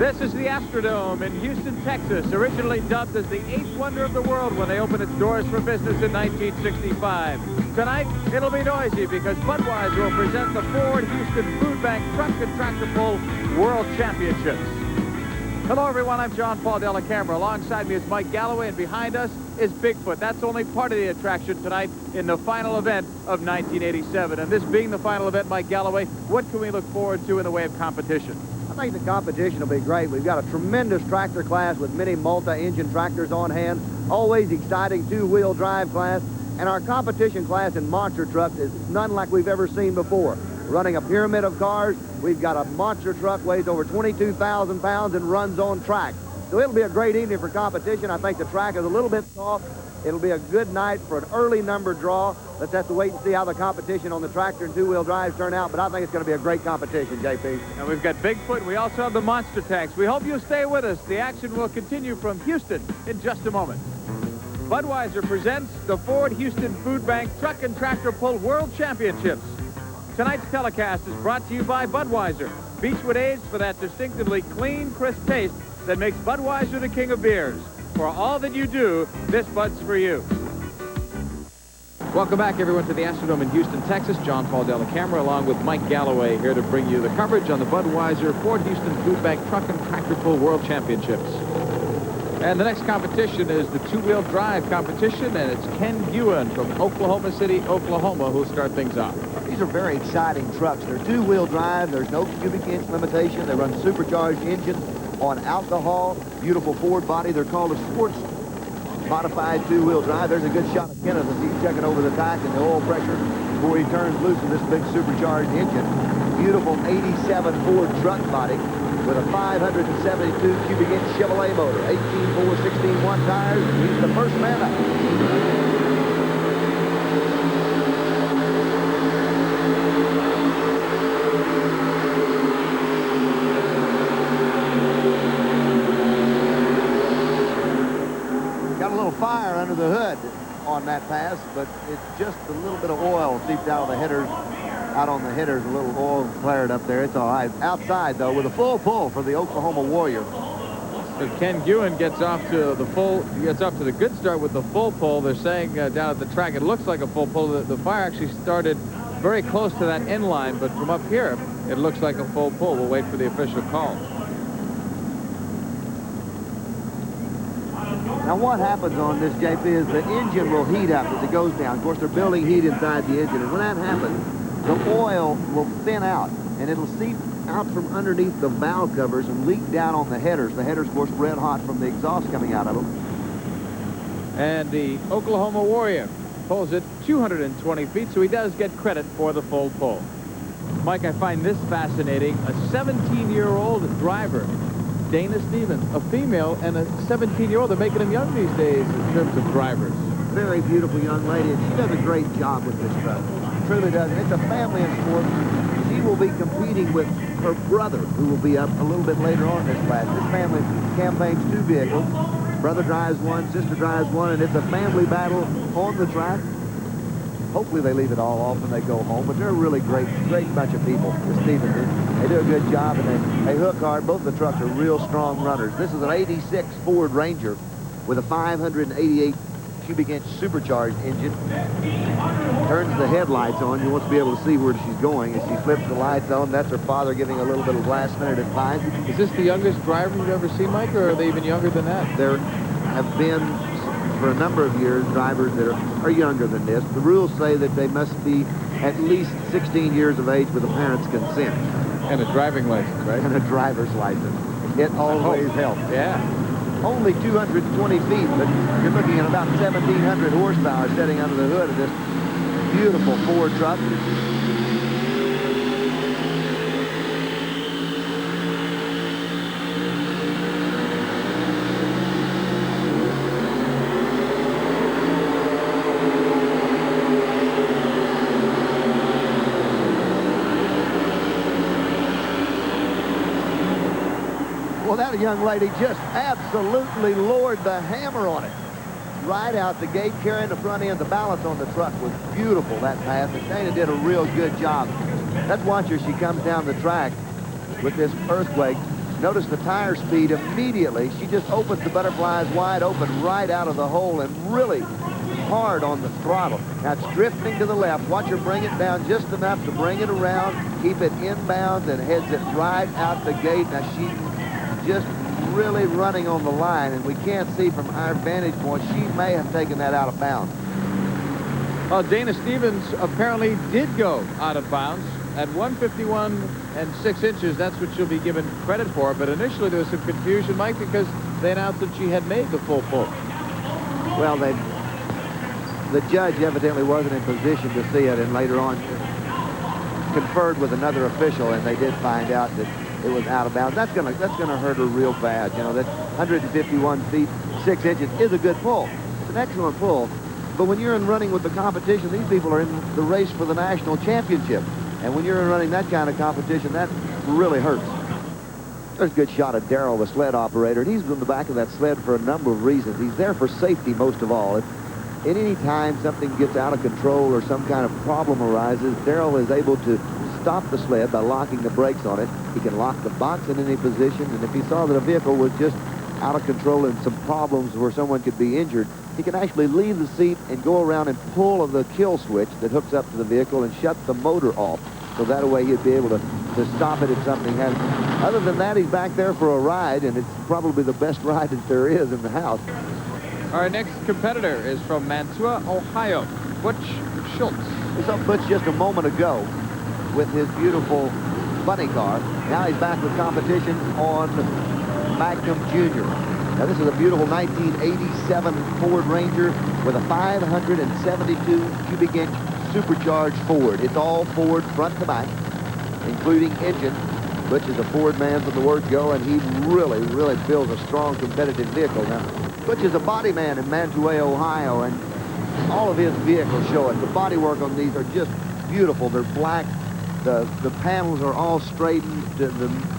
This is the Astrodome in Houston, Texas, originally dubbed as the 8th wonder of the world when they opened its doors for business in 1965. Tonight, it'll be noisy because Budweiser will present the Ford Houston Food Bank Truck and Tractor Pull World Championships. Hello, everyone. I'm John Paul Della Camera. Alongside me is Mike Galloway, and behind us is Bigfoot. That's only part of the attraction tonight in the final event of 1987. And this being the final event, Mike Galloway, what can we look forward to in the way of competition? I think the competition will be great. We've got a tremendous tractor class with many multi-engine tractors on hand, always exciting two-wheel drive class, and our competition class in monster trucks is none like we've ever seen before. Running a pyramid of cars, we've got a monster truck, weighs over 22,000 pounds and runs on track. So it'll be a great evening for competition. I think the track is a little bit soft. It'll be a good night for an early number draw. Let's have to wait and see how the competition on the tractor and two-wheel drives turn out, but I think it's going to be a great competition, JP. And we've got Bigfoot, and we also have the monster tanks. We hope you'll stay with us. The action will continue from Houston in just a moment. Budweiser presents the Ford Houston Food Bank Truck and Tractor Pull World Championships. Tonight's telecast is brought to you by Budweiser. Beechwood aids for that distinctively clean, crisp taste that makes Budweiser the king of beers. For all that you do, this Bud's for you. Welcome back, everyone, to the Astrodome in Houston, Texas. John Paul Della Camera, along with Mike Galloway, here to bring you the coverage on the Budweiser Ford Houston Food Bank Truck and Tractor Pull World Championships. And the next competition is the two-wheel drive competition, and it's Ken Ewan from Oklahoma City, Oklahoma, who'll start things off. These are very exciting trucks. They're two-wheel drive. There's no cubic inch limitation. They run supercharged engines on alcohol. Beautiful Ford body. They're called a sports modified two-wheel drive. There's a good shot of Kenneth as he's checking over the tach and the oil pressure before he turns loose of this big supercharged engine. Beautiful 87 Ford truck body with a 572 cubic inch Chevrolet motor, 18.4, 16.1 tires, and he's the first man up. Fire under the hood on that pass, but it's just a little bit of oil seeped out of the headers, out on the headers, a little oil flared up there. It's all right. Outside, though, with a full pull for the Oklahoma Warrior. So Ken Ewan gets off to the good start with the full pull. They're saying down at the track it looks like a full pull. The fire actually started very close to that end line, but from up here it looks like a full pull. We'll wait for the official call. Now what happens on this, JP, is the engine will heat up as it goes down. Of course, they're building heat inside the engine, and when that happens, the oil will thin out, and it'll seep out from underneath the valve covers and leak down on the headers. The headers, of course, red hot from the exhaust coming out of them. And the Oklahoma Warrior pulls it 220 feet, so he does get credit for the full pull. Mike, I find this fascinating. A 17-year-old driver, Dana Stevens, a female, and a 17-year-old. They're making them young these days in terms of drivers. Very beautiful young lady, and she does a great job with this truck. Truly does. And it's a family sport. She will be competing with her brother, who will be up a little bit later on in this class. This family campaigns two vehicles. Brother drives one, sister drives one, and it's a family battle on the track. Hopefully they leave it all off when they go home, but they're a really great bunch of people, the Stevens. They do a good job, and they hook hard. Both of the trucks are real strong runners. This is an 86 Ford Ranger with a 588 cubic inch supercharged engine. Turns the headlights on. You want to be able to see where she's going. As she flips the lights on, that's her father giving a little bit of last-minute advice. Is this the youngest driver you've ever seen, Mike, or are they even younger than that? There have been, for a number of years, drivers that are younger than this. The rules say that they must be at least 16 years of age with a parent's consent. And a driving license, right? And a driver's license. It always helps. Yeah. Only 220 feet, but you're looking at about 1,700 horsepower sitting under the hood of this beautiful Ford truck. Well, that young lady just absolutely lowered the hammer on it. Right out the gate, carrying the front end. The balance on the truck was beautiful, that pass. And Dana did a real good job. Let's watch her. She comes down the track with this earthquake Notice the tire speed immediately. She just opens the butterflies wide open right out of the hole and really hard on the throttle. Now it's drifting to the left. Watch her bring it down just enough to bring it around, keep it inbound, and heads it right out the gate. Now she's just really running on the line, and we can't see from our vantage point. She may have taken that out of bounds. Well, Dana Stevens apparently did go out of bounds at 151 and 6 inches. That's what she'll be given credit for. But initially there was some confusion, Mike, because they announced that she had made the full pull. Well, the judge evidently wasn't in position to see it, and later on conferred with another official, and they did find out that it was out of bounds. That's gonna hurt her real bad. You know, that 151 feet 6 inches is a good pull. It's an excellent pull. But when you're in running with the competition, these people are in the race for the national championship. And when you're in running that kind of competition, that really hurts. There's a good shot of Darrell, the sled operator. And he's in the back of that sled for a number of reasons. He's there for safety most of all. If at any time something gets out of control or some kind of problem arises, Darrell is able to stop the sled by locking the brakes on it. He can lock the box in any position. And if he saw that a vehicle was just out of control and some problems where someone could be injured, he can actually leave the seat and go around and pull the kill switch that hooks up to the vehicle and shut the motor off. So that way he'd be able to stop it if something happens. Other than that, he's back there for a ride, and it's probably the best ride that there is in the house. Our next competitor is from Mantua, Ohio, Butch Schultz. We saw Butch just a moment ago with his beautiful bunny car. Now he's back with competition on Magnum Jr. Now this is a beautiful 1987 Ford Ranger with a 572 cubic inch supercharged Ford. It's all Ford front to back, including engine. Butch is a Ford man from the word go, and he really, really builds a strong competitive vehicle. Now, Butch is a body man in Mantua, Ohio, and all of his vehicles show it. The bodywork on these are just beautiful. They're black. The panels are all straightened to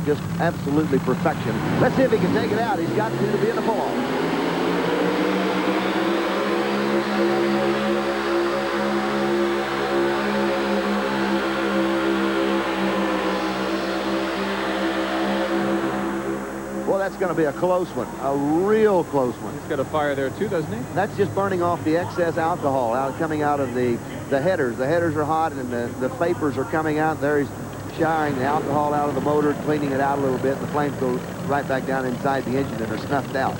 just absolutely perfection. Let's see if he can take it out. He's got to be in the ball. Well, that's going to be a close one, a real close one. He's got a fire there too, doesn't he? That's just burning off the excess alcohol coming out of the headers. The headers are hot, and the vapors are coming out. There he's showering the alcohol out of the motor, cleaning it out a little bit. The flames go right back down inside the engine and are snuffed out.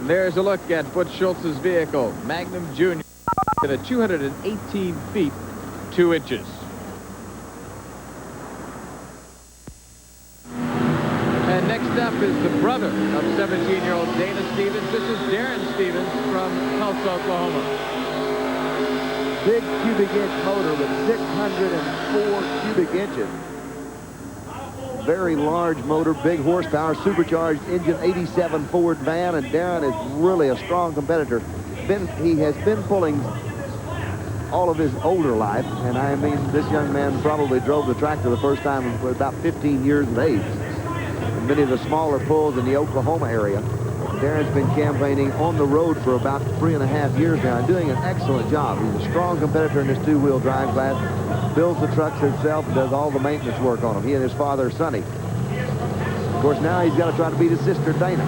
There's a look at Butch Schultz's vehicle, Magnum Jr. at 218 feet 2 inches. And next up is the brother of 17-year-old Dana Stevens. This is Darren Stevens from Tulsa, Oklahoma. Big cubic inch motor with 604 cubic inches. Very large motor, big horsepower, supercharged engine, 87 Ford van, and Darren is really a strong competitor. He has been pulling all of his older life, and I mean, this young man probably drove the tractor the first time when about 15 years of age. And many of the smaller pulls in the Oklahoma area. Darren's been campaigning on the road for about 3.5 years now and doing an excellent job. He's a strong competitor in this two-wheel drive class, builds the trucks himself, and does all the maintenance work on them. He and his father, Sonny. Of course, now he's got to try to beat his sister, Dana.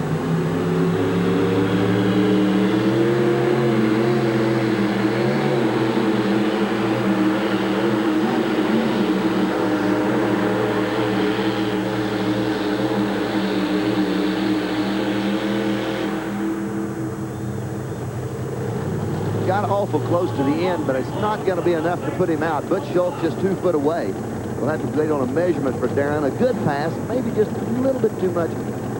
Got awful close to the end, but it's not going to be enough to put him out. Butch Schultz just 2 foot away. We'll have to wait on a measurement for Darren. A good pass, maybe just a little bit too much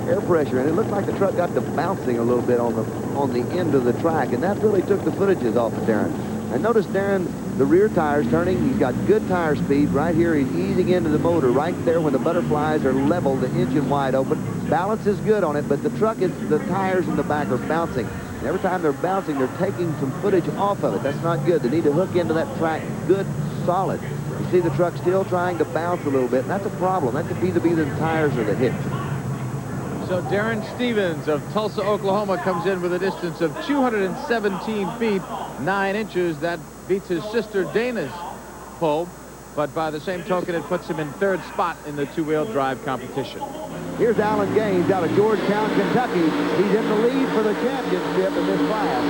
air pressure, and it looked like the truck got to bouncing a little bit on the end of the track, and that really took the footages off of Darren. And notice Darren, the rear tires turning. He's got good tire speed. Right here, he's easing into the motor. Right there when the butterflies are level, the engine wide open. Balance is good on it, but the tires in the back are bouncing. And every time they're bouncing, they're taking some footage off of it. That's not good. They need to hook into that track good, solid. You see the truck still trying to bounce a little bit, and that's a problem. That could either be the tires or the hitch. So Darren Stevens of Tulsa, Oklahoma comes in with a distance of 217 feet 9 inches. That beats his sister Dana's pull. but by the same token, it puts him in third spot in the two-wheel drive competition. Here's Alan Gaines out of Georgetown, Kentucky. He's in the lead for the championship in this class.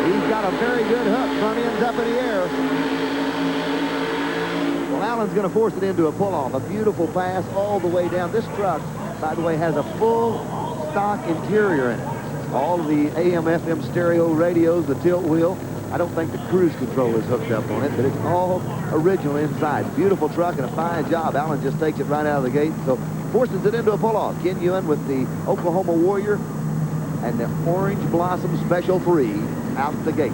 He's got a very good hook. Front end's up in the air. Well, Alan's going to force it into a pull-off. A beautiful pass all the way down. This truck, by the way, has a full stock interior in it. All of the AM/FM stereo radios, the tilt wheel. I don't think the cruise control is hooked up on it, but it's all original inside. Beautiful truck and a fine job. Alan just takes it right out of the gate, so forces it into a pull-off. Ken Ewan with the Oklahoma Warrior and the Orange Blossom Special 3 out the gate.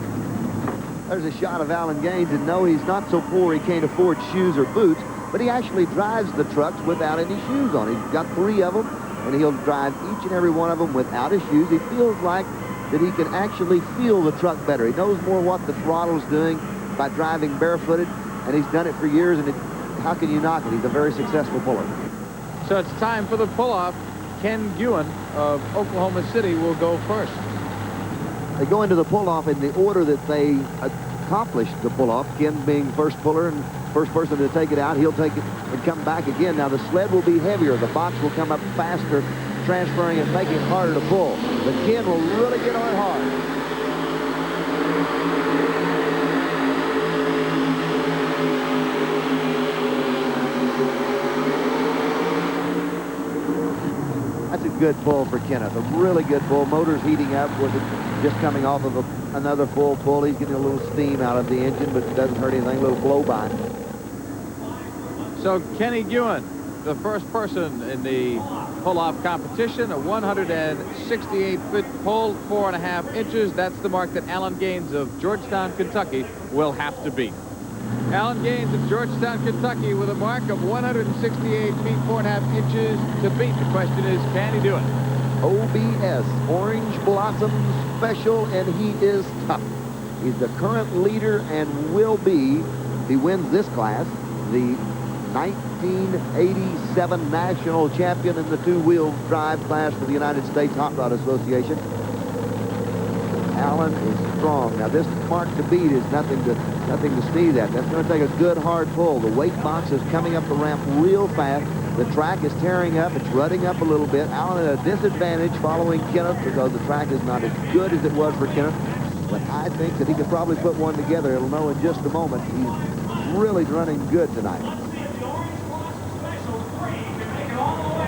There's a shot of Alan Gaines, and no, he's not so poor he can't afford shoes or boots, but he actually drives the trucks without any shoes on. He's got 3 of them, and he'll drive each and every one of them without his shoes. He feels like that he can actually feel the truck better. He knows more what the throttle's doing by driving barefooted, and he's done it for years, and how can you knock it? He's a very successful puller. So it's time for the pull-off. Ken Ewan of Oklahoma City will go first. They go into the pull-off in the order that they accomplished the pull-off. Ken being first puller and first person to take it out. He'll take it and come back again. Now the sled will be heavier. The box will come up faster, transferring and making it harder to pull. But Ken will really get on it hard. That's a good pull for Kenneth. A really good pull. Motor's heating up with it just coming off of another full pull. He's getting a little steam out of the engine, but it doesn't hurt anything. A little blow by. So Kenny Ewan, the first person in the pull-off competition, a 168-foot pull, 4.5 inches. That's the mark that Alan Gaines of Georgetown, Kentucky will have to beat. Alan Gaines of Georgetown, Kentucky with a mark of 168 feet, 4.5 inches to beat. The question is, can he do it? OBS, Orange Blossom Special, and he is tough. He's the current leader and will be, if he wins this class, the 1987 national champion in the two-wheel drive class for the United States Hot Rod Association. Alan is strong. Now this mark to beat is nothing to sneeze at. That's going to take a good hard pull. The weight box is coming up the ramp real fast. The track is tearing up. It's rutting up a little bit. Alan at a disadvantage following Kenneth because the track is not as good as it was for Kenneth. But I think that he could probably put one together. He'll know in just a moment. He's really running good tonight.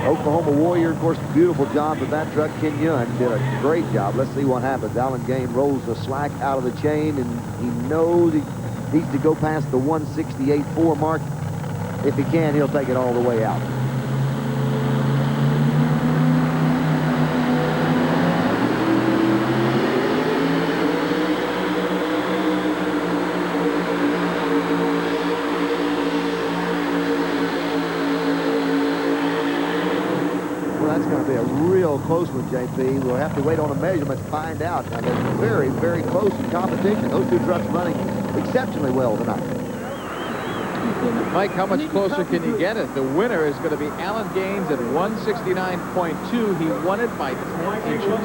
Oklahoma Warrior, of course, beautiful job with that truck. Ken Ewan did a great job. Let's see what happens. Alan Gaines rolls the slack out of the chain, and he knows he needs to go past the 168.4 mark. If he can, he'll take it all the way out. Close with JP. We'll have to wait on a measurement to find out. Now, they're very, very close in competition. Those two trucks running exceptionally well tonight. Mike, how much closer can you get it? The winner is going to be Alan Gaines at 169.2. He won it by 10 inches.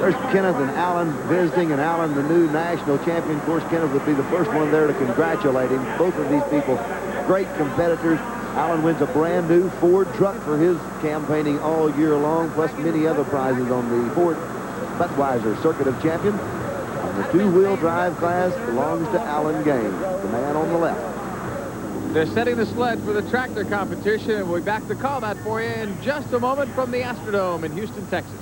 There's Kenneth and Alan visiting, and Alan, the new national champion. Of course, Kenneth would be the first one there to congratulate him. Both of these people, great competitors. Alan wins a brand new Ford truck for his campaigning all year long, plus many other prizes on the Ford Budweiser Circuit of Champions. And the two-wheel drive class belongs to Alan Gaines, the man on the left. They're setting the sled for the tractor competition, and we'll be back to call that for you in just a moment from the Astrodome in Houston, Texas.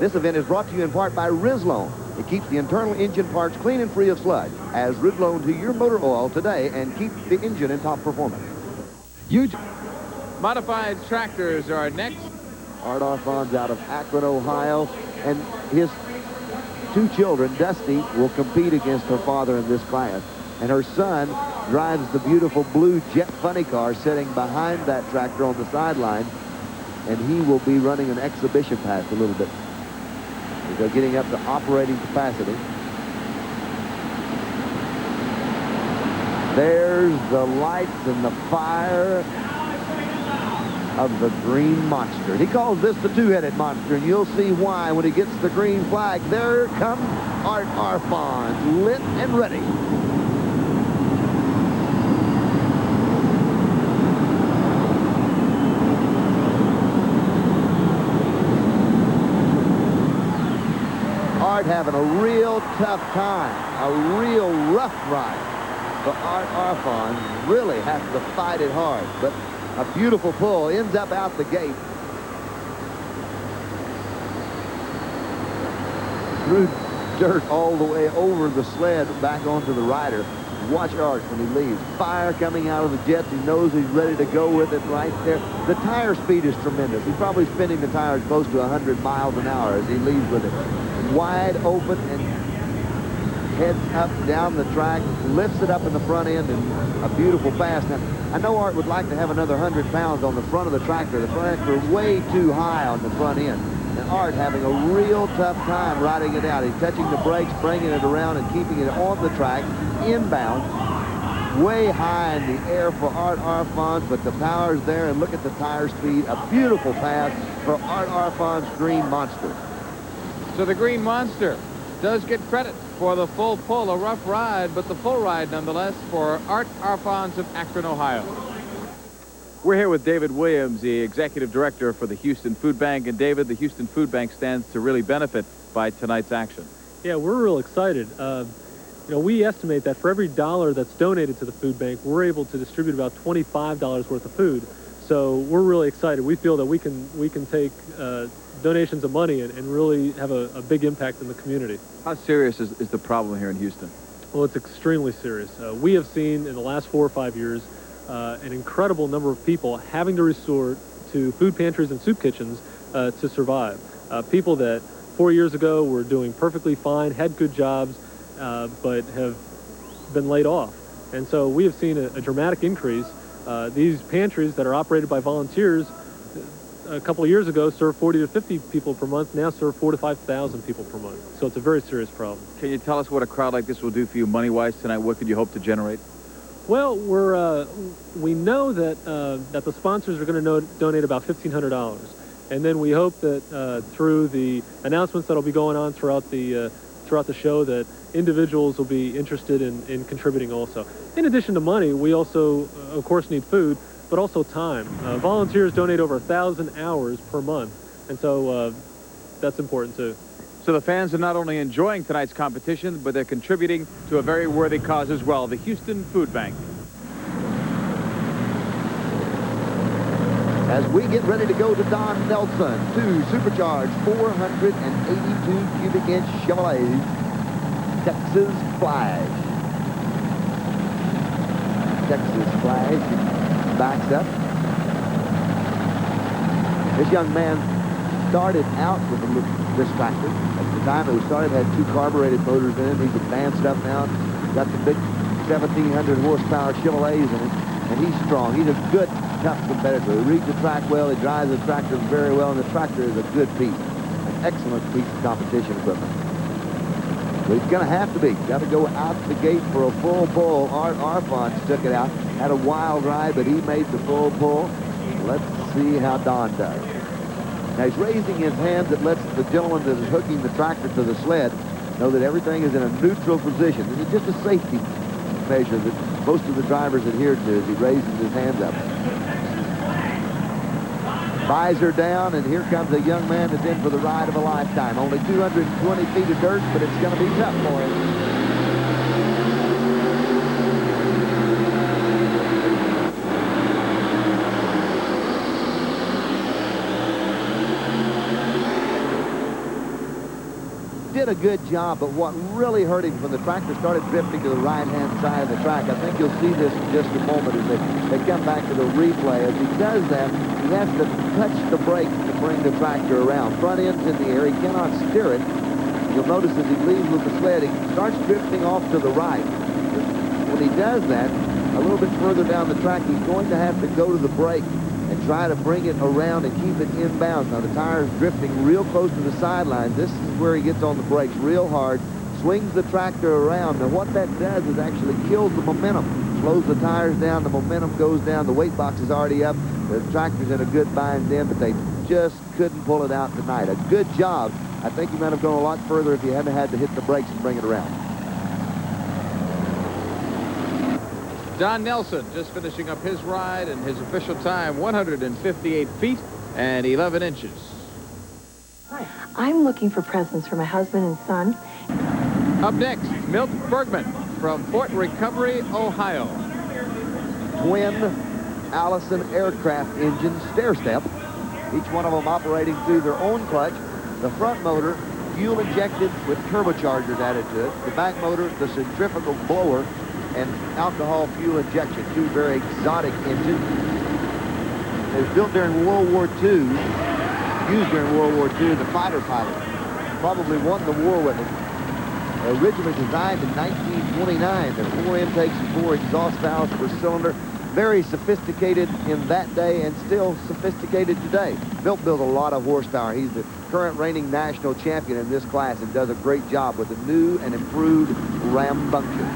This event is brought to you in part by Rizlone. It keeps the internal engine parts clean and free of sludge. Add Rizlone to your motor oil today and keep the engine in top performance. Huge modified tractors are next. Art Arfons out of Akron, Ohio, and his two children, Dusty, will compete against her father in this class. And her son drives the beautiful blue jet funny car sitting behind that tractor on the sideline, and he will be running an exhibition pass a little bit. They're getting up to operating capacity. There's the lights and the fire. of the green monster. He calls this the two-headed monster, and you'll see why when he gets the green flag. There comes Art Arfon, lit and ready. Art having a real tough time, a real rough ride. But Art Arfon really has to fight it hard. But a beautiful pull, ends up out the gate. Through dirt all the way over the sled back onto the rider. Watch Art when he leaves. Fire coming out of the jets. He knows he's ready to go with it right there. The tire speed is tremendous. He's probably spinning the tires close to 100 miles an hour as he leaves with it. Wide open and heads up down the track, lifts it up in the front end, and a beautiful pass. Now, I know Art would like to have another 100 pounds on the front of the tractor. The front tractor way too high on the front end. And Art having a real tough time riding it out. He's touching the brakes, bringing it around, and keeping it on the track, inbound, way high in the air for Art Arfon, but the power's there, and look at the tire speed. A beautiful pass for Art Arfon's Green Monster. So the Green Monster does get credit for the full pull, a rough ride, but the full ride nonetheless for Art Arfons of Akron, Ohio. We're here with David Williams, the executive director for the Houston Food Bank. And David, the Houston Food Bank stands to really benefit by tonight's action. Yeah, we're real excited. We estimate that for every dollar that's donated to the food bank, we're able to distribute about $25 worth of food. So we're really excited. We feel that we can take donations of money and really have a big impact in the community. How serious is the problem here in Houston? Well, it's extremely serious. We have seen in the last 4 or 5 years an incredible number of people having to resort to food pantries and soup kitchens to survive. People that 4 years ago were doing perfectly fine, had good jobs, but have been laid off. And so we have seen a dramatic increase. These pantries that are operated by volunteers a couple of years ago served 40 to 50 people per month, now serve 4,000 to 5,000 people per month. So it's a very serious problem. Can you tell us what a crowd like this will do for you money-wise tonight? What could you hope to generate? Well, we know that the sponsors are going to donate about $1,500, and then we hope that through the announcements that'll be going on throughout the show, that individuals will be interested in contributing also. In addition to money, we also, of course, need food, but also time. Volunteers donate over 1,000 hours per month, and so that's important too. So the fans are not only enjoying tonight's competition, but they're contributing to a very worthy cause as well, the Houston Food Bank. As we get ready to go to Don Nelson, two supercharged 482 cubic inch Chevrolets, Texas Flash. Texas Flash backs up. This young man started out with this tractor. At the time it was started, had 2 carbureted motors in it. He's advanced up now, got the big 1,700 horsepower Chevrolets in it, and he's strong. He's a good, tough competitor. He reads the track well, he drives the tractor very well, and the tractor is a good piece. An excellent piece of competition equipment. But he's going to have to be. Got to go out the gate for a full pull. Art Arfon took it out. Had a wild ride, but he made the full pull. Let's see how Don does. Now he's raising his hands. That lets the gentleman that is hooking the tractor to the sled know that everything is in a neutral position. This is just a safety measure that most of the drivers adhere to as he raises his hands up. Visor down, and here comes a young man that's in for the ride of a lifetime. Only 220 feet of dirt, but it's going to be tough for him. Did a good job, but what really hurt him when the tractor started drifting to the right-hand side of the track, I think you'll see this in just a moment as they come back to the replay. As he does that, he has to touch the brakes to bring the tractor around. Front end's in the air. He cannot steer it. You'll notice as he leaves with the sled, he starts drifting off to the right. When he does that, a little bit further down the track, he's going to have to go to the brake and try to bring it around and keep it inbound. Now the tire is drifting real close to the sidelines. This is where he gets on the brakes real hard, swings the tractor around. Now what that does is actually kills the momentum. slows the tires down, the momentum goes down, the weight box is already up, the tractor's in a good bind in, but they just couldn't pull it out tonight. A good job. I think you might have gone a lot further if you hadn't had to hit the brakes and bring it around. Don Nelson just finishing up his ride, and his official time, 158 feet and 11 inches. I'm looking for presents for my husband and son. Up next, Milt Bergman from Fort Recovery, Ohio. Twin Allison aircraft engine stair-step. Each one of them operating through their own clutch. The front motor, fuel injected with turbochargers added to it. The back motor, the centrifugal blower, and alcohol fuel injection. Two very exotic engines. They were built during World War II, used during World War II. The fighter pilot probably won the war with it. Originally designed in 1929. There were 4 intakes and 4 exhaust valves per cylinder. Very sophisticated in that day and still sophisticated today. Milt built a lot of horsepower. He's the current reigning national champion in this class and does a great job with the new and improved rambunctious.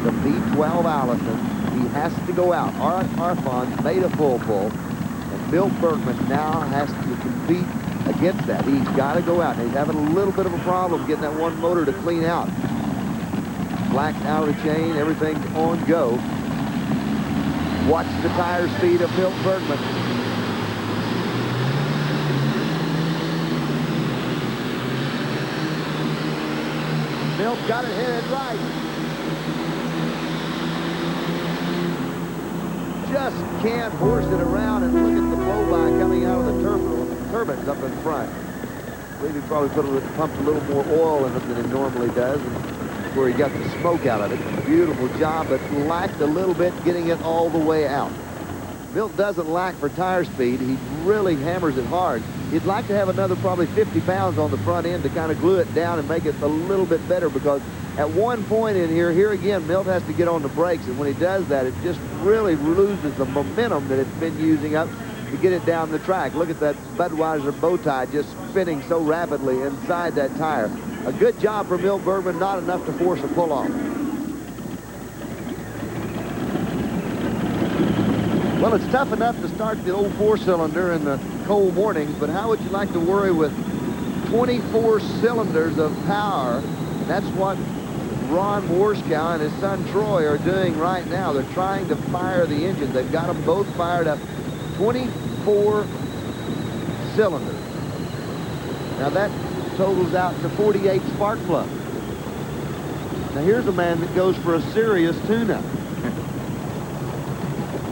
The V12 Allison, he has to go out. Arfon made a full pull, and Milt Bergman now has to compete against that. He's got to go out. And he's having a little bit of a problem getting that one motor to clean out. Black's out of the chain, everything's on go. Watch the tire speed of Milt Bergman. Milt got it headed right. Just can't horse it around, and look at the blow-by coming out of the turbines up in front. I believe he probably pumped a little more oil in it than he normally does, and that's where he got the smoke out of it. Beautiful job, but lacked a little bit getting it all the way out. Milt doesn't lack for tire speed. He really hammers it hard. He'd like to have another probably 50 pounds on the front end to kind of glue it down and make it a little bit better, because at one point in here again, Milt has to get on the brakes, and when he does that, it just really loses the momentum that it's been using up to get it down the track. Look at that Budweiser bow tie just spinning so rapidly inside that tire. A good job for Milt Bergman, not enough to force a pull-off. Well, it's tough enough to start the old 4-cylinder in the cold mornings, but how would you like to worry with 24 cylinders of power? That's what Ron Warskow and his son Troy are doing right now. They're trying to fire the engine. They've got them both fired up. 24 cylinders. Now that totals out to 48 spark plugs. Now here's a man that goes for a serious tune-up.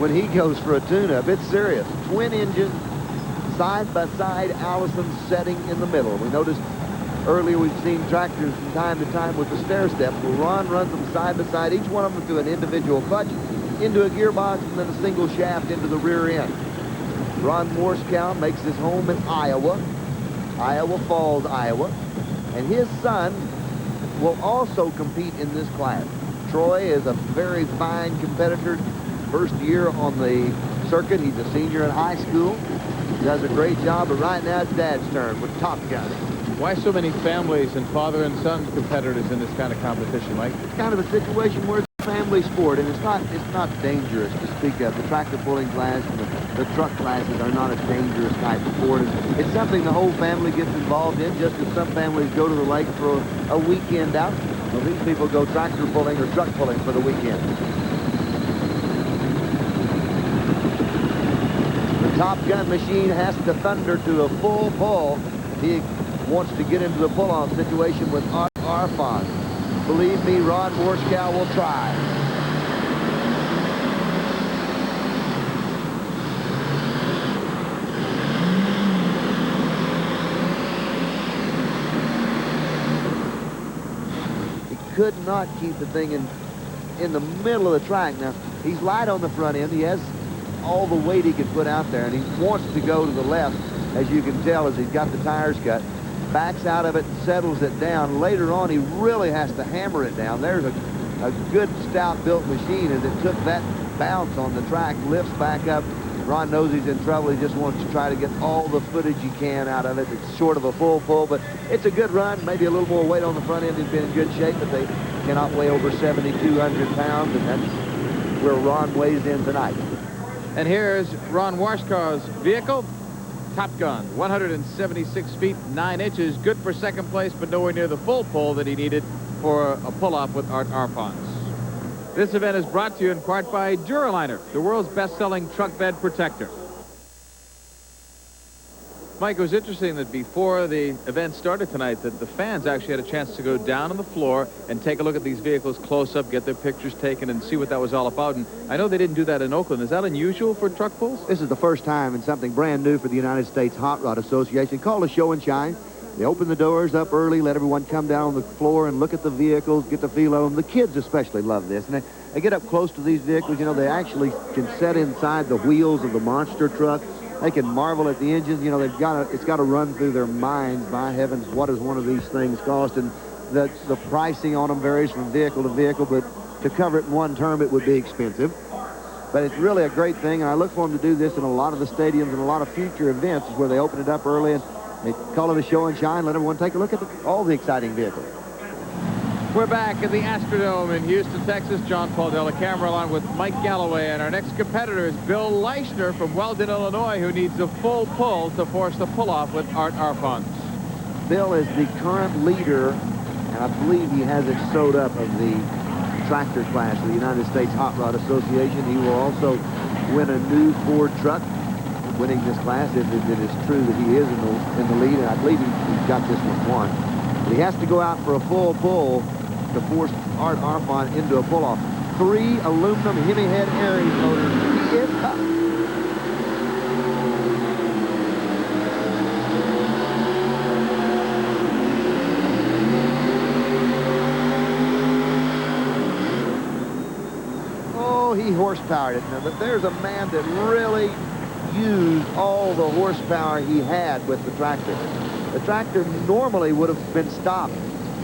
When he goes for a tune-up, it's serious. Twin engine, side-by-side Allison setting in the middle. We noticed earlier we've seen tractors from time to time with the stair step. Well, Ron runs them side by side, each one of them through an individual clutch, into a gearbox, and then a single shaft into the rear end. Ron Warskow makes his home in Iowa Falls, Iowa, and his son will also compete in this class. Troy is a very fine competitor. First year on the circuit. He's a senior in high school. He does a great job, but right now it's Dad's turn with Top Gun. Why so many families and father and son competitors in this kind of competition, Mike? It's kind of a situation where it's a family sport, and it's not dangerous to speak of. The tractor pulling class and the truck classes are not a dangerous type of sport. It's something the whole family gets involved in, just as some families go to the lake for a weekend out. Well, these people go tractor pulling or truck pulling for the weekend. The Top Gun machine has to thunder to a full pull. He wants to get into the pull-off situation with Arfon. Believe me, Ron Warskow will try. He could not keep the thing in the middle of the track. Now, he's light on the front end. He has all the weight he can put out there, and he wants to go to the left, as you can tell as he's got the tires cut. Backs out of it, settles it down. Later on, he really has to hammer it down. There's a good stout-built machine as it took that bounce on the track, lifts back up. Ron knows he's in trouble. He just wants to try to get all the footage he can out of it. It's short of a full pull, but it's a good run. Maybe a little more weight on the front end. He's been in good shape, but they cannot weigh over 7,200 pounds, and that's where Ron weighs in tonight. And here's Ron Washkaw's vehicle, Top Gun, 176 feet, 9 inches, good for second place, but nowhere near the full pull that he needed for a pull-off with Art Arfons. This event is brought to you in part by Duraliner, the world's best-selling truck bed protector. Mike, it was interesting that before the event started tonight that the fans actually had a chance to go down on the floor and take a look at these vehicles close up, get their pictures taken, and see what that was all about. And I know they didn't do that in Oakland. Is that unusual for truck pulls? This is the first time and something brand new for the United States Hot Rod Association called a show and shine. They open the doors up early, let everyone come down on the floor and look at the vehicles, get the feel of them. The kids especially love this. And they get up close to these vehicles. You know, they actually can sit inside the wheels of the monster truck. They can marvel at the engines. You know, it's got to run through their minds, by heavens, what does one of these things cost? And the pricing on them varies from vehicle to vehicle, but to cover it in one term, it would be expensive. But it's really a great thing, and I look for them to do this in a lot of the stadiums and a lot of future events where they open it up early and they call it a show and shine, let everyone take a look at all the exciting vehicles. We're back at the Astrodome in Houston, Texas. John Paul Della Camera along with Mike Galloway. And our next competitor is Bill Leischner from Weldon, Illinois, who needs a full pull to force the pull-off with Art Arfons. Bill is the current leader, and I believe he has it sewed up, of the tractor class of the United States Hot Rod Association. He will also win a new Ford truck, winning this class, if it is true that he is in the lead, and I believe he's got this one won. But he has to go out for a full pull to force Art Arfon into a pull-off. 3 aluminum Hemi head Aries motors. He is tough. Oh, he horsepowered it. Now, but there's a man that really used all the horsepower he had with the tractor. The tractor normally would have been stopped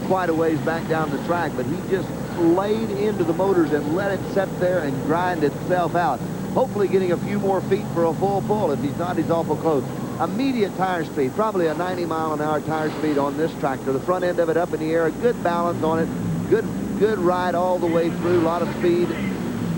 quite a ways back down the track, but he just laid into the motors and let it sit there and grind itself out, hopefully getting a few more feet for a full pull. If he's not, he's awful close. Immediate tire speed, probably a 90-mile-an-hour tire speed on this tractor. The front end of it up in the air, a good balance on it, good ride all the way through, a lot of speed.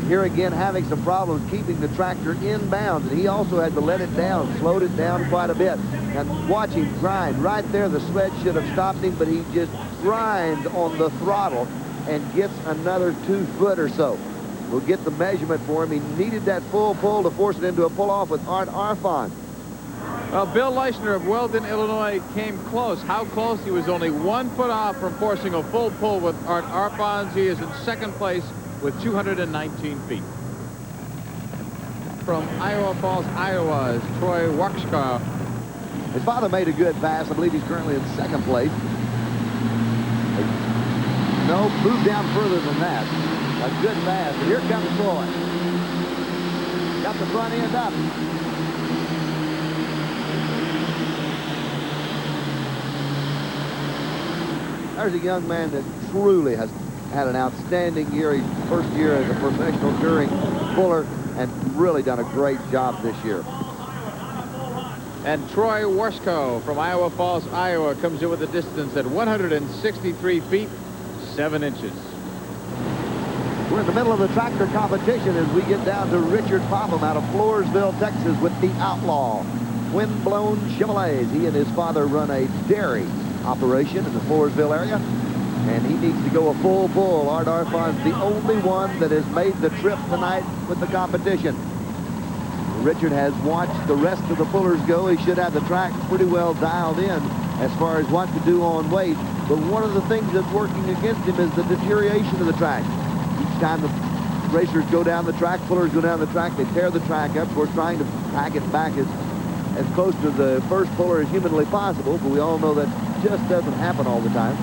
Here again, having some problems keeping the tractor in bounds, and he also had to let it down, slowed it down quite a bit. And watch him grind. Right there, the sled should have stopped him, but he just grinds on the throttle and gets another 2 foot or so. We'll get the measurement for him. He needed that full pull to force it into a pull-off with Art Arfon. Well, Bill Leischner of Weldon, Illinois came close. How close? He was only 1 foot off from forcing a full pull with Art Arfons. He is in second place with 219 feet. From Iowa Falls, Iowa, is Troy Wachschow. His father made a good pass. I believe he's currently in second place. No, moved down further than that. A good pass. And here comes Troy. Got the front end up. There's a young man that truly has had an outstanding year. His first year as a professional touring puller, and really done a great job this year. And Troy Washko from Iowa Falls, Iowa, comes in with a distance at 163 feet, 7 inches. We're in the middle of the tractor competition as we get down to Richard Popham out of Floresville, Texas, with the Outlaw Windblown Chevrolets. He and his father run a dairy operation in the Floresville area, and he needs to go a full pull. Art Arfon's the only one that has made the trip tonight with the competition. Richard has watched the rest of the pullers go. He should have the track pretty well dialed in as far as what to do on weight. But one of the things that's working against him is the deterioration of the track. Each time the racers go down the track, pullers go down the track, they tear the track up. We're trying to pack it back as close to the first puller as humanly possible, but we all know that just doesn't happen all the time.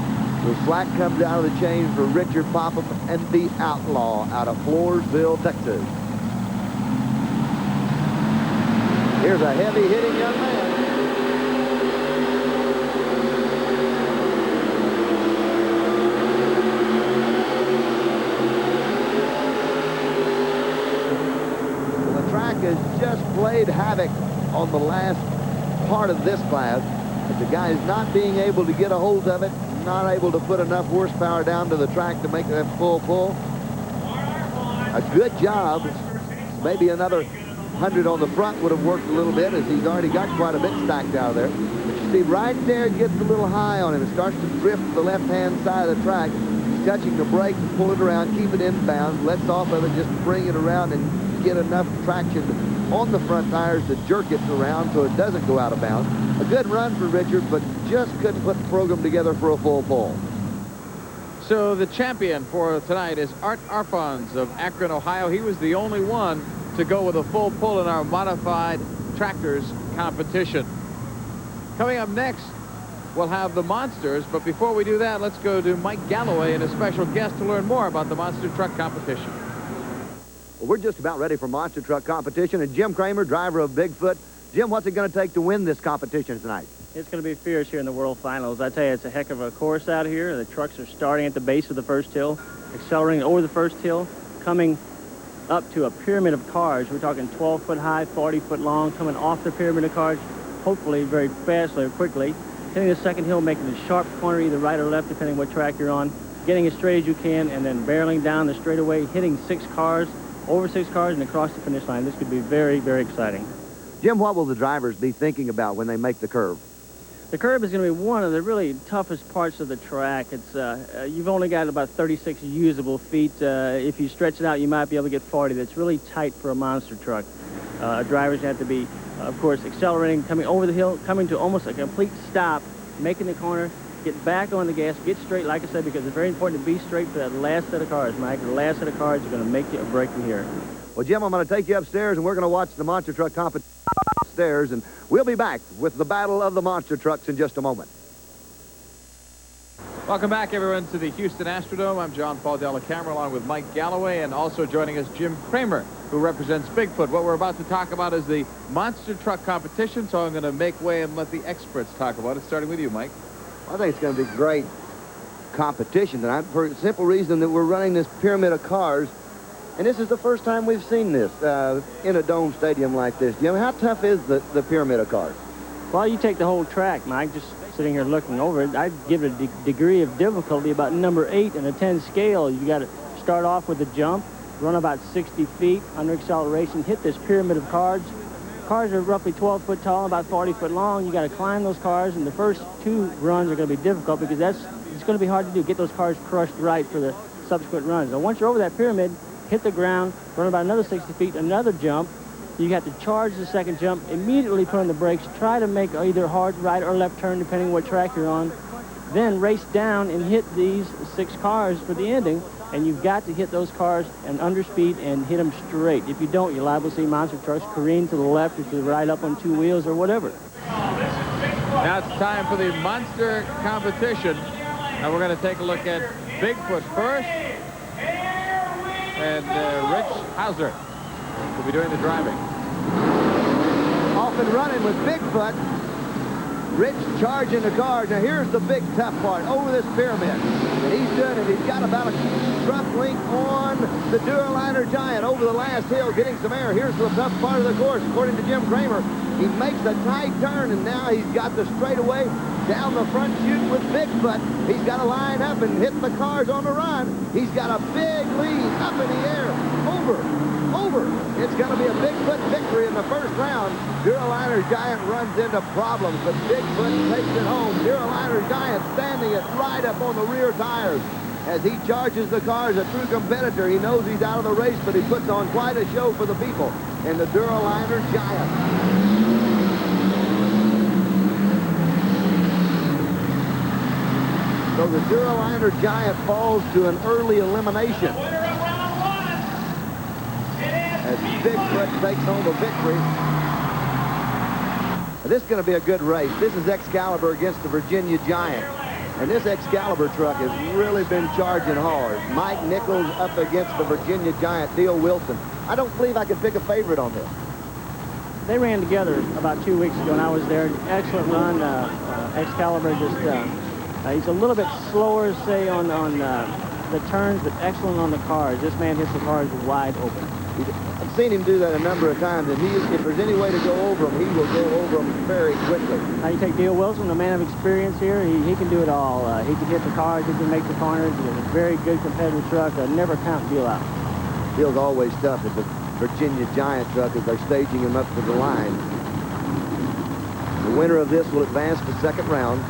The slack comes out of the chain for Richard Popham and the Outlaw out of Floresville, Texas. Here's a heavy-hitting young man. The track has just played havoc on the last part of this class. But the guy is not being able to get a hold of it, not able to put enough horsepower down to the track to make that full pull. a good job. Maybe another 100 on the front would have worked a little bit, as he's already got quite a bit stacked out there. But you see right there, it gets a little high on him. It starts to drift to the left-hand side of the track. He's touching the brake to pull it around, keep it inbound, lets off of it, just bring it around and get enough traction on the front tires to jerk it around so it doesn't go out of bounds. A good run for Richard, but just couldn't put the program together for a full pull. So the champion for tonight is Art Arfons of Akron, Ohio. He was the only one to go with a full pull in our modified tractors competition. Coming up next, we'll have the Monsters, but before we do that, let's go to Mike Galloway and a special guest to learn more about the monster truck competition. Well, we're just about ready for monster truck competition, and Jim Kramer, driver of Bigfoot. Jim, what's it going to take to win this competition tonight? It's going to be fierce here in the World Finals. I tell you, it's a heck of a course out here. The trucks are starting at the base of the first hill, accelerating over the first hill, coming up to a pyramid of cars. We're talking 12-foot high, 40-foot long, coming off the pyramid of cars, hopefully very fast or quickly, hitting the second hill, making a sharp corner either right or left, depending what track you're on, getting as straight as you can, and then barreling down the straightaway, hitting 6 cars, over 6 cars, and across the finish line. This could be very, very exciting. Jim, what will the drivers be thinking about when they make the curve? The curb is going to be one of the really toughest parts of the track. It's you've only got about 36 usable feet. If you stretch it out, you might be able to get 40. That's really tight for a monster truck. Drivers have to be, of course, accelerating, coming over the hill, coming to almost a complete stop, making the corner, get back on the gas, get straight, like I said, because it's very important to be straight for that last set of cars, Mike. The last set of cars are going to make you a break from here. Well, Jim, I'm going to take you upstairs, and we're going to watch the monster truck competition upstairs, and we'll be back with the battle of the monster trucks in just a moment. Welcome back, everyone, to the Houston Astrodome. I'm John Paul Della Camera, along with Mike Galloway, and also joining us, Jim Kramer, who represents Bigfoot. What we're about to talk about is the monster truck competition, so I'm going to make way and let the experts talk about it, starting with you, Mike. I think it's going to be great competition tonight for the simple reason that we're running this pyramid of cars. And this is the first time we've seen this in a dome stadium like this. Jim, how tough is the pyramid of cars? Well, you take the whole track, Mike, just sitting here looking over it, I'd give it a degree of difficulty about number 8 in a 10 scale. You got to start off with a jump, run about 60 feet under acceleration, hit this pyramid of cars. Cars are roughly 12 foot tall, about 40 foot long. You got to climb those cars, and the first 2 runs are going to be difficult because it's going to be hard to do. Get those cars crushed right for the subsequent runs. Now, once you're over that pyramid, hit the ground, run about another 60 feet, another jump. You have to charge the second jump, immediately put on the brakes, try to make either hard right or left turn, depending on what track you're on. Then race down and hit these 6 cars for the ending, and you've got to hit those cars and under speed and hit them straight. If you don't, you're liable to see monster trucks careen to the left or to the right up on 2 wheels or whatever. Now it's time for the monster competition. Now we're going to take a look at Bigfoot first. And Rich Hauser will be doing the driving. Off and running with Bigfoot. Rich charging the cars. Now here's the big tough part, over this pyramid. And he's doing it. He's got about a truck length on the Duraliner Giant over the last hill, getting some air. Here's the tough part of the course, according to Jim Kramer. He makes a tight turn, and now he's got the straightaway down the front chute with Bigfoot. He's got to line up and hit the cars on the run. He's got a big lead up in the air. Over. It's going to be a Bigfoot victory in the first round. Duraliner Giant runs into problems, but Bigfoot takes it home. Duraliner Giant standing it right up on the rear tires. As he charges the cars, a true competitor. He knows he's out of the race, but he puts on quite a show for the people. And the Duraliner Giant. So the Duraliner Giant falls to an early elimination as Bigfoot takes home a victory. This is going to be a good race. This is Excalibur against the Virginia Giant. And this Excalibur truck has really been charging hard. Mike Nichols up against the Virginia Giant, Theo Wilson. I don't believe I could pick a favorite on this. They ran together about 2 weeks ago, and I was there. Excellent run. Excalibur just... he's a little bit slower, say, on the turns, but excellent on the cars. This man hits the cars wide open. I've seen him do that a number of times, and if there's any way to go over them, he will go over them very quickly. Now you take Theo Wilson, a man of experience here. He can do it all. He can hit the cars, he can make the corners. He's a very good competitive truck. Never count Deal out. Feels always tough at the Virginia Giant truck as they're staging him up to the line. The winner of this will advance to second round.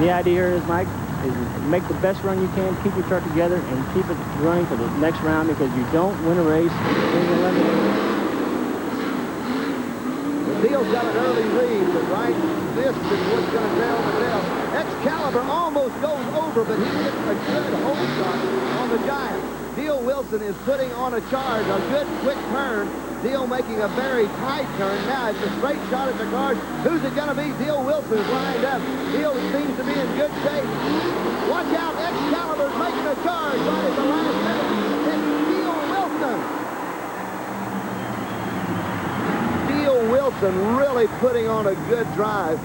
The idea here is, Mike, is make the best run you can, keep your truck together, and keep it running for the next round, because you don't win a race being eliminated. Deal's got an early lead, but right, this is what's going to tell the tale. Excalibur almost goes over, but he gets a good hold shot on the Giant. Deal Wilson is putting on a charge, a good quick turn. Deal making a very tight turn. Now it's a straight shot at the cars. Who's it going to be? Deal Wilson is lined up. Deal seems to be in good shape. Watch out, Excalibur's making a charge right at the last minute. It's Deal Wilson. Deal Wilson really putting on a good drive.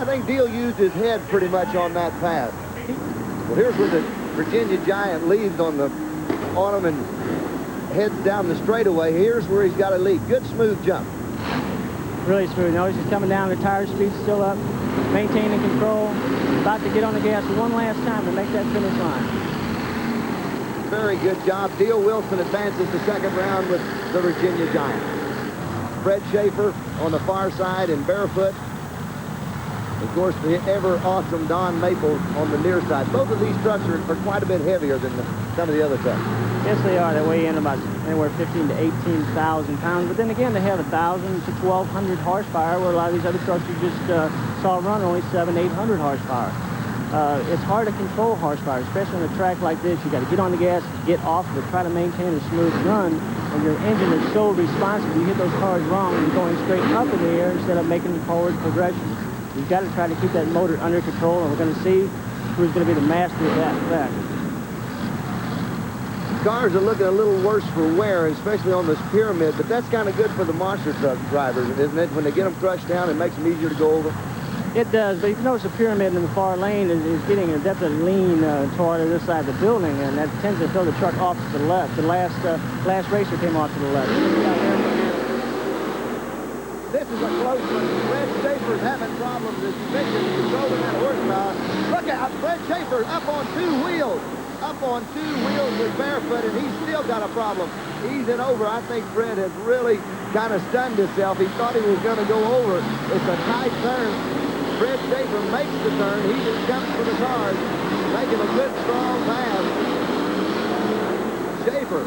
I think Deal used his head pretty much on that pass. Well, here's where the Virginia Giant leads on him and heads down the straightaway. Here's where he's got a lead. Good smooth jump. Really smooth. Notice he's coming down. The tire speed's still up. Maintaining control. About to get on the gas one last time to make that finish line. Very good job. Deal Wilson advances the second round with the Virginia Giant. Fred Schaefer on the far side in barefoot. Of course, the ever-awesome Don Maple on the near side. Both of these trucks are quite a bit heavier than some of the other trucks. Yes, they are. They weigh in about anywhere 15 to 18,000 pounds. But then again, they have 1,000 to 1,200 horsepower, where a lot of these other trucks you just saw run only 700, 800 horsepower. It's hard to control horsepower, especially on a track like this. You got to get on the gas, get off of it, try to maintain a smooth run. And your engine is so responsive. You hit those cars wrong, you're going straight up in the air instead of making forward progression. You've got to try to keep that motor under control, and we're going to see who's going to be the master of that fact. Cars are looking a little worse for wear, especially on this pyramid, but that's kind of good for the monster truck drivers, isn't it? When they get them crushed down, it makes them easier to go over. It does, but you can notice the pyramid in the far lane is getting a definite lean toward this side of the building, and that tends to throw the truck off to the left. The last racer came off to the left. This is a close one. Fred Schaefer's having problems as Vickers controlling that horsepower. Look out, Fred Schaefer up on two wheels. Up on two wheels with barefoot, and he's still got a problem. Easing over. I think Fred has really kind of stunned himself. He thought he was going to go over. It's a tight turn. Fred Schaefer makes the turn. He just jumps for the cars, making a good, strong pass. Schaefer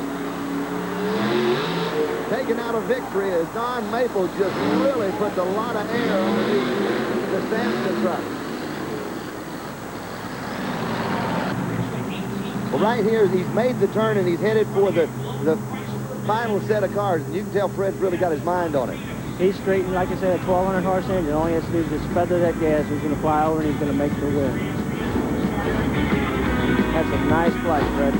taking out a victory as Don Maple just really puts a lot of air underneath the Samson truck. Well, right here, he's made the turn and he's headed for the final set of cars. And you can tell Fred's really got his mind on it. He's straightened, like I said, a 1,200 horse engine. All he has to do is just feather that gas. He's going to fly over and he's going to make the win. That's a nice flight, Fred.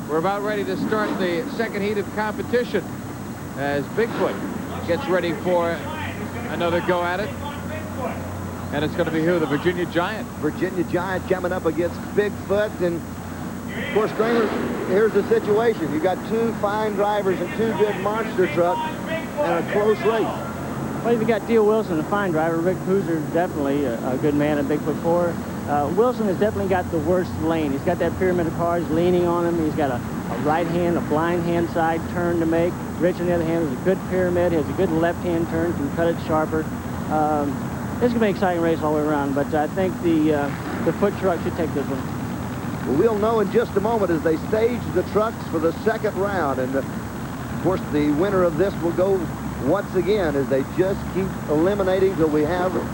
We're about ready to start the second heat of competition as Bigfoot gets ready for another go at it. And it's going to be who? The Virginia Giant. Virginia Giant coming up against Bigfoot. And, of course, Kramer, here's the situation. You got two fine drivers and two good monster trucks and a close race. Well, you've got Deal Wilson, a fine driver. Rick Pooser, definitely a good man at Bigfoot 4. Wilson has definitely got the worst lane. He's got that pyramid of cars leaning on him. He's got a right hand, a blind hand side turn to make. Rich, on the other hand, has a good pyramid, has a good left hand turn, can cut it sharper. This is going to be an exciting race all the way around, but I think the foot truck should take this one. Well, we'll know in just a moment as they stage the trucks for the second round. And, of course, the winner of this will go once again as they just keep eliminating till we have a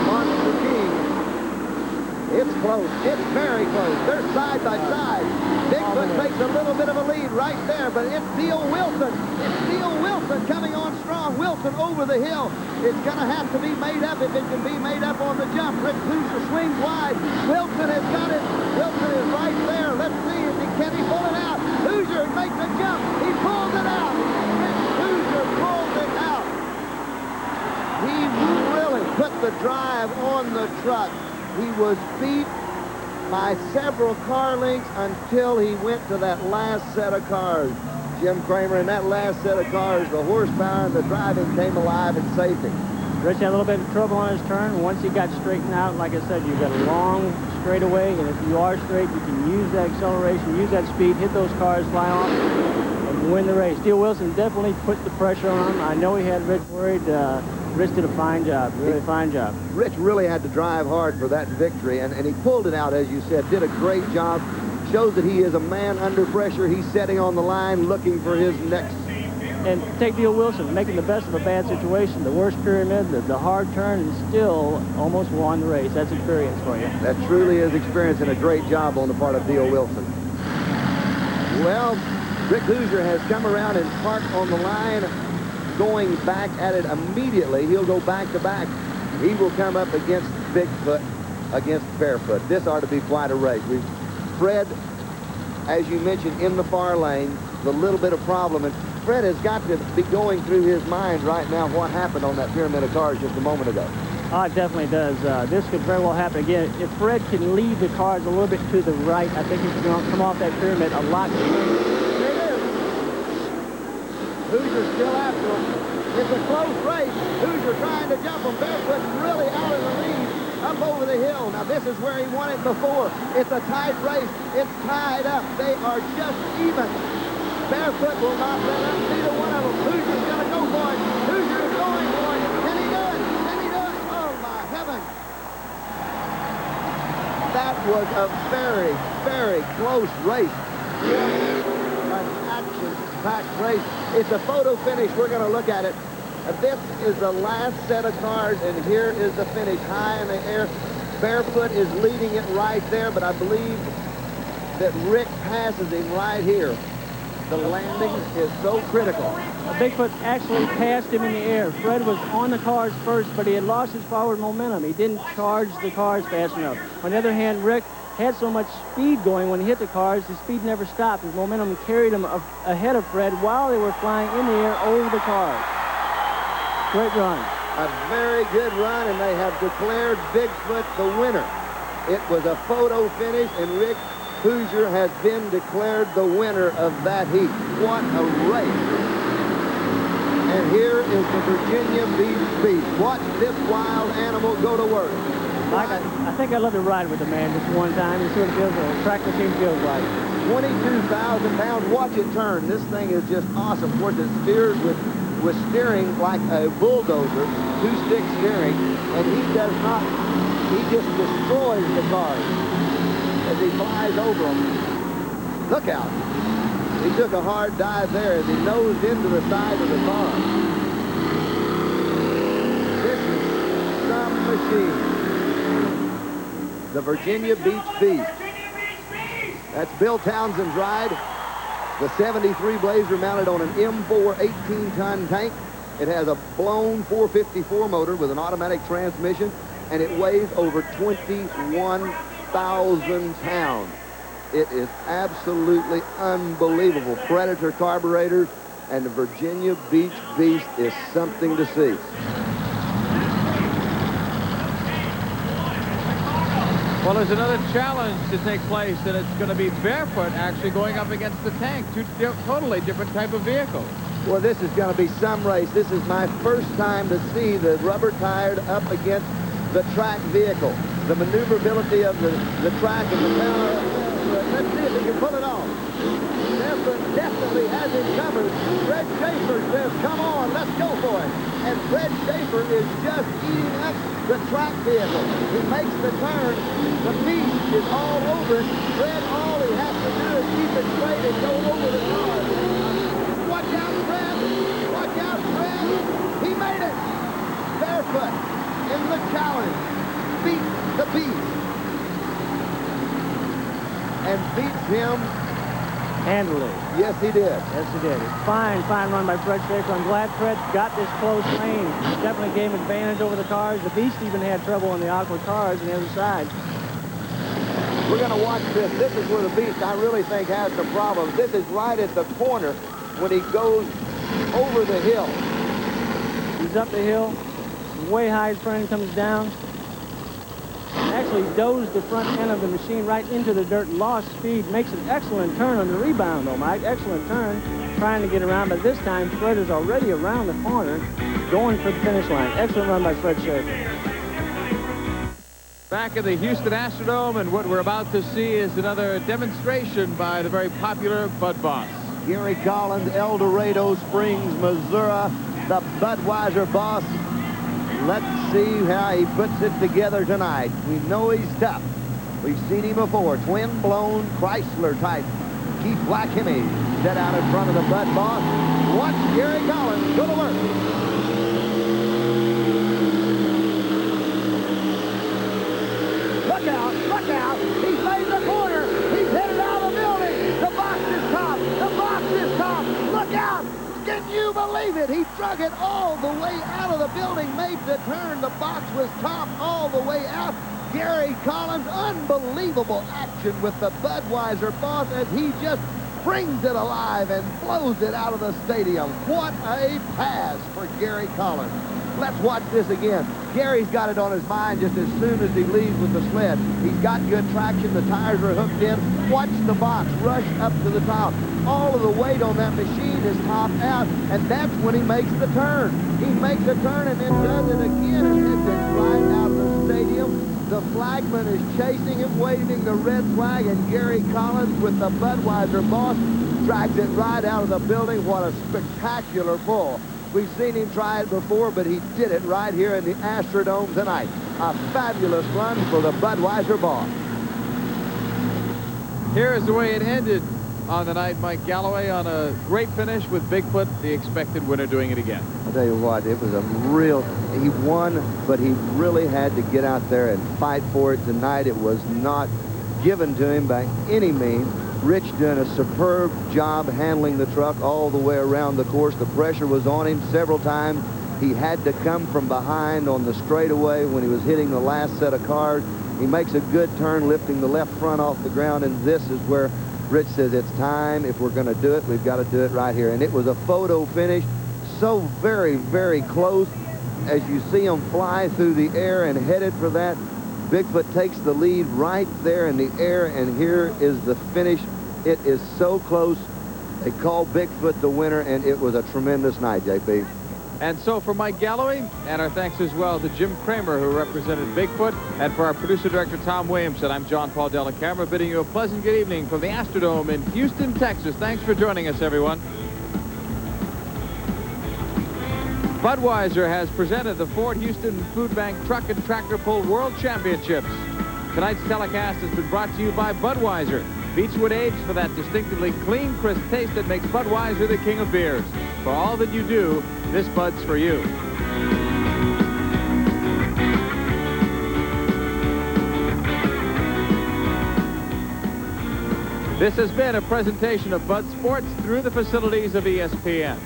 monster king. It's close. It's very close. They're side by side. Bigfoot takes a little bit of a lead right there, but it's Deal Wilson. It's Deal Wilson coming on strong. Wilson over the hill. It's going to have to be made up if it can be made up on the jump. Rick Pooser swings wide. Wilson has got it. Wilson is right there. Let's see if can he pull it out. Hoosier makes a jump. He pulls it out. Rick Pooser pulls it out. He really put the drive on the truck. He was beat by several car lengths until he went to that last set of cars. Jim Kramer, in that last set of cars, the horsepower and the driving came alive and saved him. Rich had a little bit of trouble on his turn. Once he got straightened out, like I said, you've got a long straightaway, and if you are straight, you can use that acceleration, use that speed, hit those cars, fly off, and win the race. Steele Wilson definitely put the pressure on him. I know he had Rich worried. Rich did a fine job, really fine job. Rich really had to drive hard for that victory, and he pulled it out, as you said, did a great job. Shows that he is a man under pressure. He's setting on the line, looking for his next. And take Steele Wilson, making the best of a bad situation, the worst pyramid, the hard turn, and still almost won the race. That's experience for you. That truly is experience, and a great job on the part of Steele Wilson. Well, Rick Hoosier has come around and parked on the line, going back at it immediately. He'll go back to back. He will come up against Bigfoot, against Barefoot. This ought to be quite a race. Fred, as you mentioned, in the far lane, the little bit of problem, and Fred has got to be going through his mind right now what happened on that pyramid of cars just a moment ago. Oh, it definitely does. This could very well happen again. If Fred can leave the cars a little bit to the right, I think he can come off that pyramid a lot quicker. There it is. Hoosier's still after him. It's a close race. Hoosier trying to jump him. Barefoot really out of the lead up over the hill. Now, this is where he won it before. It's a tight race. It's tied up. They are just even. Barefoot will not let up neither one of them. Hoosier's going to go for it. Hoosier is going for it. Can he do it? Can he do it? Oh, my heavens. That was a very, very close race. An action-packed race. It's a photo finish. We're going to look at it. This is the last set of cars, and here is the finish high in the air. Barefoot is leading it right there, but I believe that Rick passes him right here. The landing is so critical. Bigfoot actually passed him in the air. Fred was on the cars first, but he had lost his forward momentum. He didn't charge the cars fast enough. On the other hand, Rick had so much speed going when he hit the cars, his speed never stopped. His momentum carried him ahead of Fred while they were flying in the air over the cars. Great run. A very good run, and they have declared Bigfoot the winner. It was a photo finish, and Rick Hoosier has been declared the winner of that heat. What a race. And here is the Virginia Beach Beast. Watch this wild animal go to work. Mike, I think I'd love to ride with the man just one time and see what it feels like, track machine feels like. 22,000 pounds. Watch it turn. This thing is just awesome. Of course, it steers with steering like a bulldozer, two-stick steering, and he does not, he just destroys the cars as he flies over them. Look out. He took a hard dive there as he nosed into the side of the car. This is some machine. The Virginia Beach Beast. That's Bill Townsend's ride. The 73 Blazer mounted on an M4 18-ton tank. It has a blown 454 motor with an automatic transmission, and it weighs over 21,000 pounds. It is absolutely unbelievable. Predator carburetors, and the Virginia Beach Beast is something to see. Well, there's another challenge to take place, and it's going to be Barefoot actually going up against the tank. Two totally different type of vehicles. Well, this is going to be some race. This is my first time to see the rubber-tired up against the track vehicle. The maneuverability of the track and the power. Let's see if he can pull it off. Barefoot definitely has it covered. Fred Schaefer says, come on, let's go for it. And Fred Schaefer is just eating up the track vehicle. He makes the turn. The beast is all over it. Fred, all he has to do is keep it straight and go over the car. Watch out, Fred. Watch out, Fred. He made it. Barefoot in the challenge. Beats the beast. And beats him handily. Yes, he did. Yes, he did. Fine run by Fred Schaefer. I'm glad Fred got this close lane. It definitely gave him advantage over the cars. The Beast even had trouble on the awkward cars on the other side. We're going to watch this. This is where the Beast, I really think, has some problems. This is right at the corner when he goes over the hill. He's up the hill. Way high, his front end comes down. Actually dozed the front end of the machine right into the dirt, lost speed, makes an excellent turn on the rebound though, Mike. Excellent turn, trying to get around, but this time Fred is already around the corner. going for the finish line. Excellent run by Fred Sherry. Back at the Houston Astrodome, and what we're about to see is another demonstration by the very popular Bud Boss. Gary Collins, El Dorado Springs, Missouri, the Budweiser boss. Let's see how he puts it together tonight. We know he's tough. We've seen him before. Twin-blown Chrysler type. Keith Blackhemy set out in front of the Bud Boss. Watch Gary Collins go to work. Look out, look out. He's made the corner. He's headed out of the building. The box is top. The box is top. Look out. Can you believe it? He drug it all the way out of the building, made the turn. The box was top all the way out. Gary Collins, unbelievable action with the Budweiser boss as he just brings it alive and blows it out of the stadium. What a pass for Gary Collins. Let's watch this again. Gary's got it on his mind just as soon as he leaves with the sled. He's got good traction. The tires are hooked in. Watch the box rush up to the top. All of the weight on that machine is topped out, and that's when he makes the turn. He makes a turn and then does it again and hits it right out of the stadium. The flagman is chasing him, waving the red flag, and Gary Collins with the Budweiser boss drags it right out of the building. What a spectacular pull. We've seen him try it before, but he did it right here in the Astrodome tonight. A fabulous run for the Budweiser boss. Here is the way it ended on the night, Mike Galloway, on a great finish with Bigfoot, the expected winner, doing it again. I'll tell you what, it was a real, he won, but he really had to get out there and fight for it tonight. It was not given to him by any means. Rich doing a superb job handling the truck all the way around the course. The pressure was on him several times. He had to come from behind on the straightaway when he was hitting the last set of cars. He makes a good turn, lifting the left front off the ground, and this is where Rich says it's time. If we're going to do it, we've got to do it right here. And it was a photo finish, so very, very close. As you see him fly through the air and headed for that, Bigfoot takes the lead right there in the air, and here is the finish. It is so close. They called Bigfoot the winner, and it was a tremendous night, JP. And so for Mike Galloway, and our thanks as well to Jim Kramer, who represented Bigfoot, and for our producer-director, Tom Williamson, I'm John Paul Della Camera, bidding you a pleasant good evening from the Astrodome in Houston, Texas. Thanks for joining us, everyone. Budweiser has presented the Ford Houston Food Bank Truck and Tractor Pull World Championships. Tonight's telecast has been brought to you by Budweiser. Beechwood aged for that distinctively clean, crisp taste that makes Budweiser the king of beers. For all that you do, this Bud's for you. This has been a presentation of Bud Sports through the facilities of ESPN.